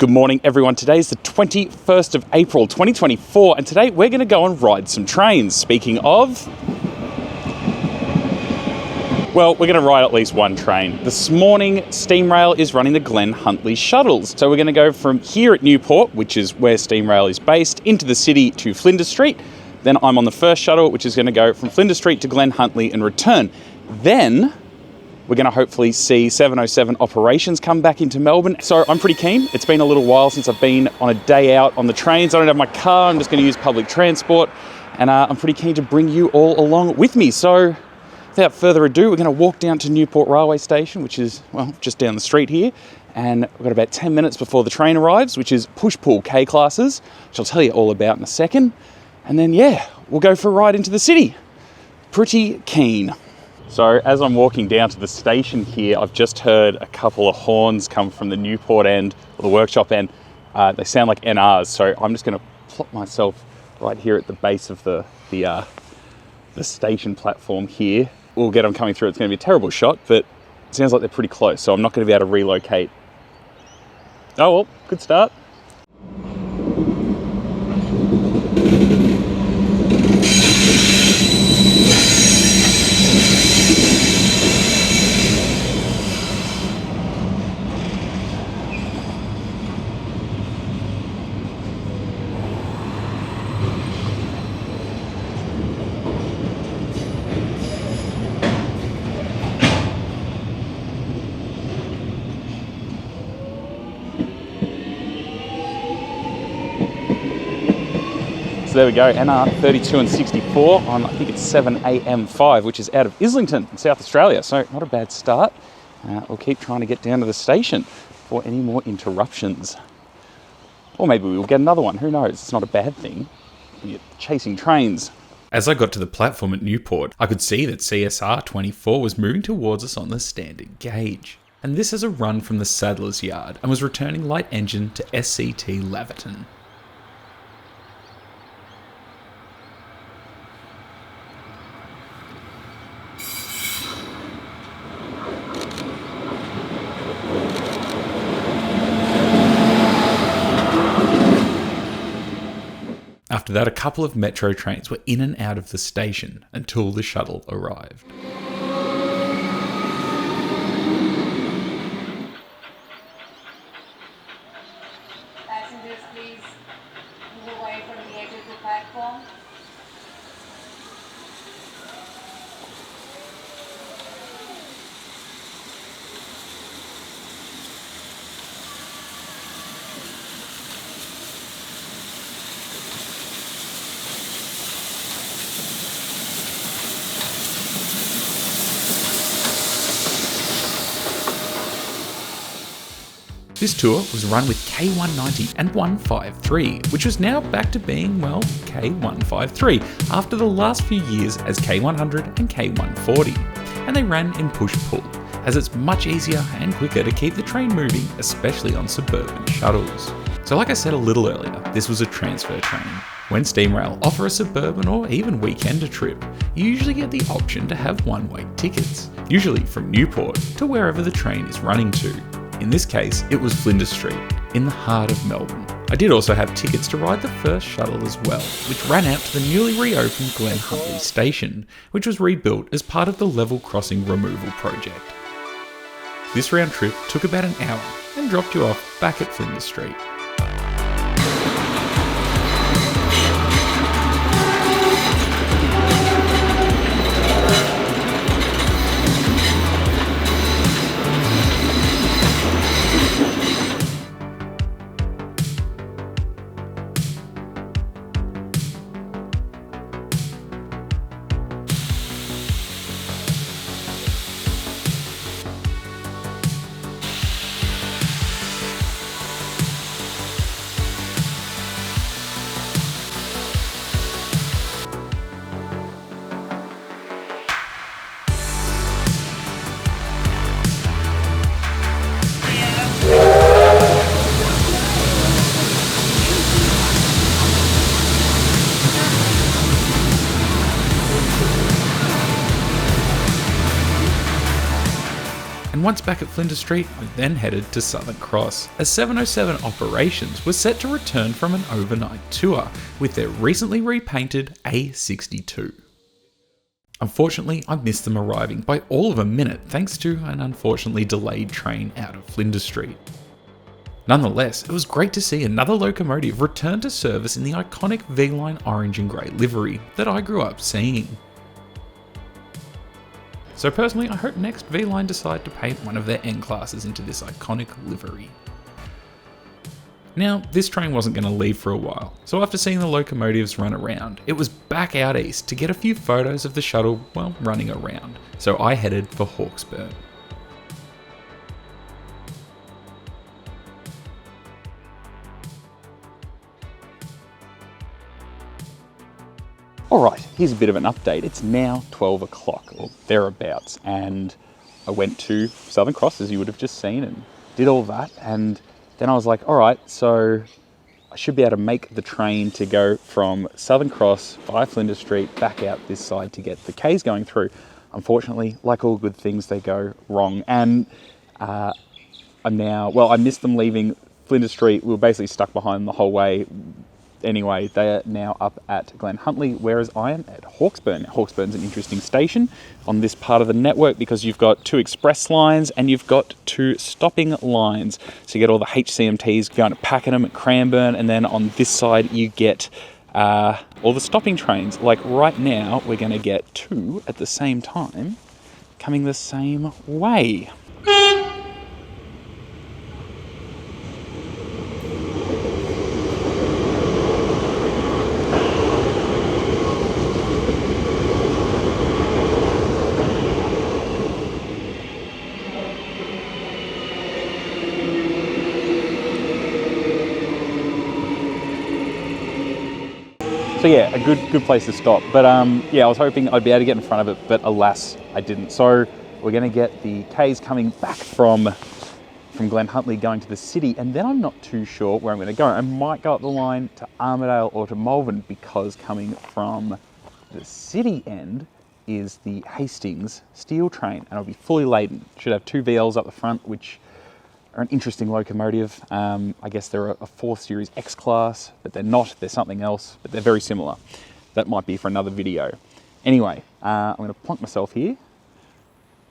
Good morning, everyone. Today is the 21st of April, 2024, and today we're going to go and ride some trains. Speaking of, well, we're going to ride at least one train. This morning, Steamrail is running the Glen Huntly Shuttles. So we're going to go from here at Newport, which is where Steamrail is based, into the city to Flinders Street. Then I'm on the first shuttle, which is going to go from Flinders Street to Glen Huntly and return. Then we're going to hopefully see 707 operations come back into Melbourne. So I'm pretty keen. It's been a little while since I've been on a day out on the trains. I don't have my car. I'm just going to use public transport. And I'm pretty keen to bring you all along with me. So without further ado, we're going to walk down to Newport Railway Station, which is, well, just down the street here. And we've got about 10 minutes before the train arrives, which is push-pull K classes, which I'll tell you all about in a second. And then, yeah, we'll go for a ride into the city. Pretty keen. So as I'm walking down to the station here, I've just heard a couple of horns come from the Newport end, or the workshop end. They sound like NRs, so I'm just going to plop myself right here at the base of the station platform here. We'll get them coming through. It's going to be a terrible shot, but it sounds like they're pretty close, so I'm not going to be able to relocate. Oh well, good start. So there we go, NR 32 and 64 on, I think it's 7am5, which is out of Islington in South Australia. So not a bad start. We'll keep trying to get down to the station for any more interruptions. Or maybe we'll get another one, who knows? It's not a bad thing. You're chasing trains. As I got to the platform at Newport, I could see that CSR 24 was moving towards us on the standard gauge. And this is a run from the Saddler's Yard and was returning light engine to SCT Laverton. After that, a couple of metro trains were in and out of the station until the shuttle arrived. Passengers, please move away from the edge of the platform. This tour was run with K190 and 153, which was now back to being, well, K153, after the last few years as K100 and K140. And they ran in push-pull, as it's much easier and quicker to keep the train moving, especially on suburban shuttles. So like I said a little earlier, this was a transfer train. When Steamrail offer a suburban or even weekender trip, you usually get the option to have one-way tickets, usually from Newport to wherever the train is running to. In this case, it was Flinders Street, in the heart of Melbourne. I did also have tickets to ride the first shuttle as well, which ran out to the newly reopened Glen Huntly station, which was rebuilt as part of the level crossing removal project. This round trip took about an hour and dropped you off back at Flinders Street. and once back at Flinders Street, I then headed to Southern Cross, as 707 Operations was set to return from an overnight tour with their recently repainted A62. Unfortunately, I missed them arriving by all of a minute thanks to an unfortunately delayed train out of Flinders Street. Nonetheless, it was great to see another locomotive return to service in the iconic V-Line orange and grey livery that I grew up seeing. So personally, I hope next V-Line decide to paint one of their N-classes into this iconic livery. Now, this train wasn't going to leave for a while, so after seeing the locomotives run around, it was back out east to get a few photos of the shuttle, well, running around, so I headed for Hawksburn. Alright, here's a bit of an update. It's now 12 o'clock, or thereabouts, and I went to Southern Cross, as you would have just seen, and did all that, and then I was like, alright, so I should be able to make the train to go from Southern Cross via Flinders Street back out this side to get the K's going through. Unfortunately, like all good things, they go wrong, and I missed them leaving Flinders Street. We were basically stuck behind them the whole way. Anyway, they are now up at Glen Huntly, whereas I am at Hawksburn. Hawksburn's an interesting station on this part of the network because you've got 2 express lines and you've got 2 stopping lines. So you get all the HCMTs going to Pakenham and Cranbourne, and then on this side you get all the stopping trains. Like right now, we're going to get 2 at the same time coming the same way. So yeah, a good place to stop. But yeah, I was hoping I'd be able to get in front of it, but alas, I didn't. So we're going to get the K's coming back from Glen Huntly going to the city, and then I'm not too sure where I'm going to go. I might go up the line to Armadale or to Melbourne, because coming from the city end is the Hastings steel train, and it'll be fully laden. Should have 2 VLs up the front, which are an interesting locomotive. I guess they're a 4th Series X class, but they're not. They're something else, but they're very similar. That might be for another video. Anyway, I'm going to plonk myself here,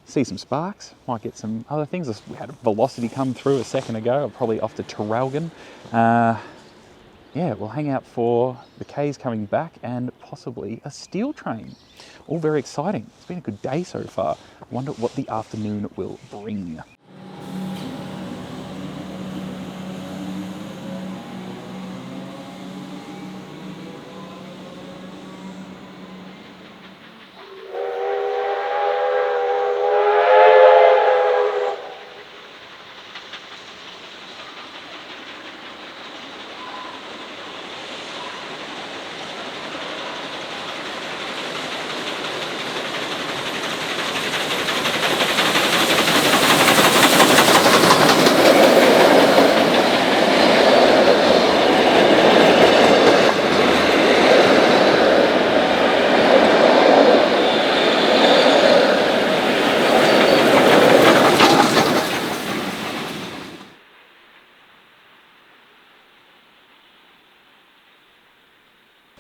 see some sparks, might get some other things. We had a Velocity come through a second ago. I'm probably off to Traralgon. Yeah, we'll hang out for the K's coming back and possibly a steel train. All very exciting. It's been a good day so far. I wonder what the afternoon will bring.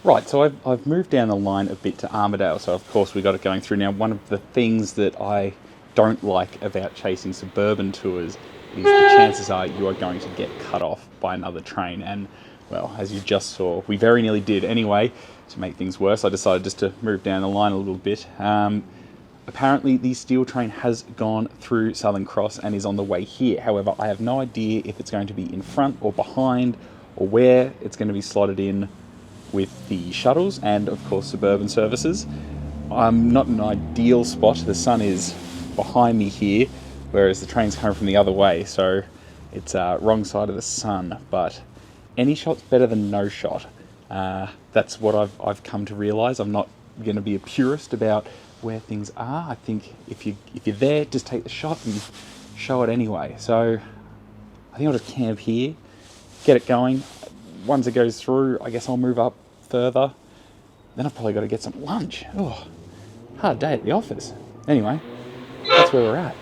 Right, so I've moved down the line a bit to Armadale, so of course we got it going through now. One of the things that I don't like about chasing suburban tours is the chances are you are going to get cut off by another train, and well, as you just saw, we very nearly did. Anyway, to make things worse, I decided just to move down the line a little bit. Apparently the steel train has gone through Southern Cross and is on the way here. However, I have no idea if it's going to be in front or behind or where it's going to be slotted in with the shuttles and of course suburban services. I'm not in an ideal spot. The sun is behind me here, whereas the train's coming from the other way, so it's wrong side of the sun, but any shot's better than no shot. That's what I've come to realise. I'm not going to be a purist about where things are. I think if you're there, just take the shot and show it anyway. So I think I'll just camp here, get it going. Once it goes through, I guess I'll move up further. Then I've probably got to get some lunch. Oh, hard day at the office. Anyway, that's where we're at.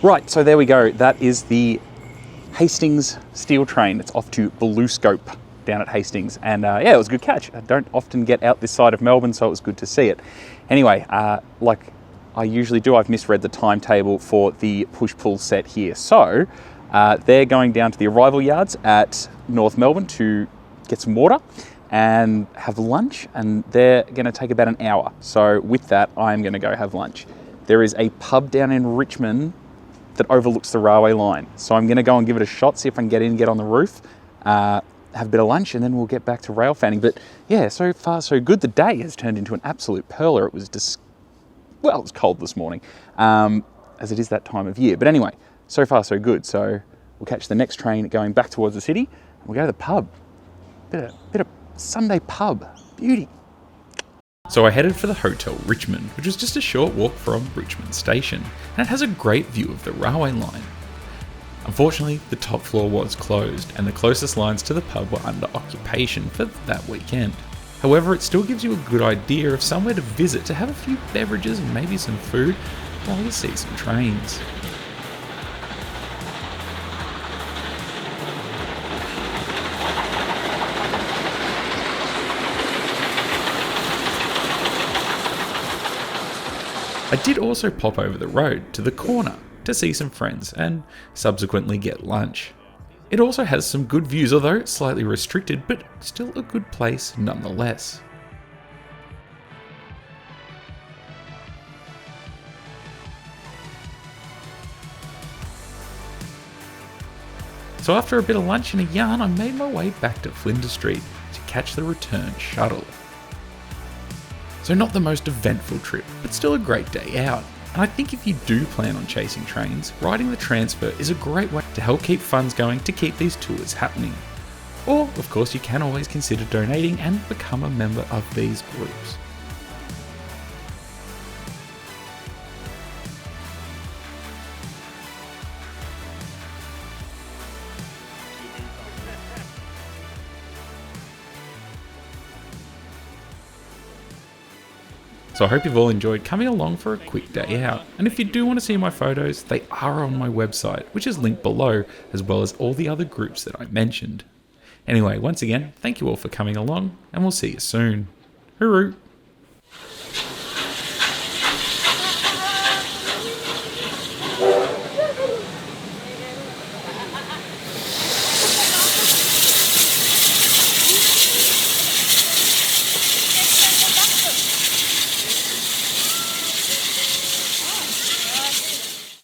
Right, so there we go. That is the Hastings steel train. It's off to BlueScope down at Hastings. And yeah, it was a good catch. I don't often get out this side of Melbourne, so it was good to see it. Anyway, like I usually do, I've misread the timetable for the push-pull set here. So they're going down to the arrival yards at North Melbourne to get some water and have lunch, and they're going to take about an hour. So with that, I'm going to go have lunch. There is a pub down in Richmond that overlooks the railway line. So I'm going to go and give it a shot, see if I can get in, get on the roof, have a bit of lunch, and then we'll get back to rail fanning. But yeah, so far so good. The day has turned into an absolute perler. It was well, it was cold this morning, as it is that time of year. But anyway, so far so good. So we'll catch the next train going back towards the city, and we'll go to the pub. Bit of Sunday pub. Beauty. So I headed for the Hotel Richmond, which was just a short walk from Richmond Station, and it has a great view of the railway line. Unfortunately, the top floor was closed, and the closest lines to the pub were under occupation for that weekend. However, it still gives you a good idea of somewhere to visit to have a few beverages and maybe some food while you see some trains. I did also pop over the road to the corner to see some friends and subsequently get lunch. It also has some good views, although slightly restricted, but still a good place nonetheless. So after a bit of lunch and a yarn, I made my way back to Flinders Street to catch the return shuttle. So not the most eventful trip, but still a great day out. And I think if you do plan on chasing trains, riding the transfer is a great way to help keep funds going to keep these tours happening. Or, of course, you can always consider donating and become a member of these groups. So I hope you've all enjoyed coming along for a quick day out. And if you do want to see my photos, they are on my website, which is linked below, as well as all the other groups that I mentioned. Anyway, once again, thank you all for coming along, and we'll see you soon. Hooroo!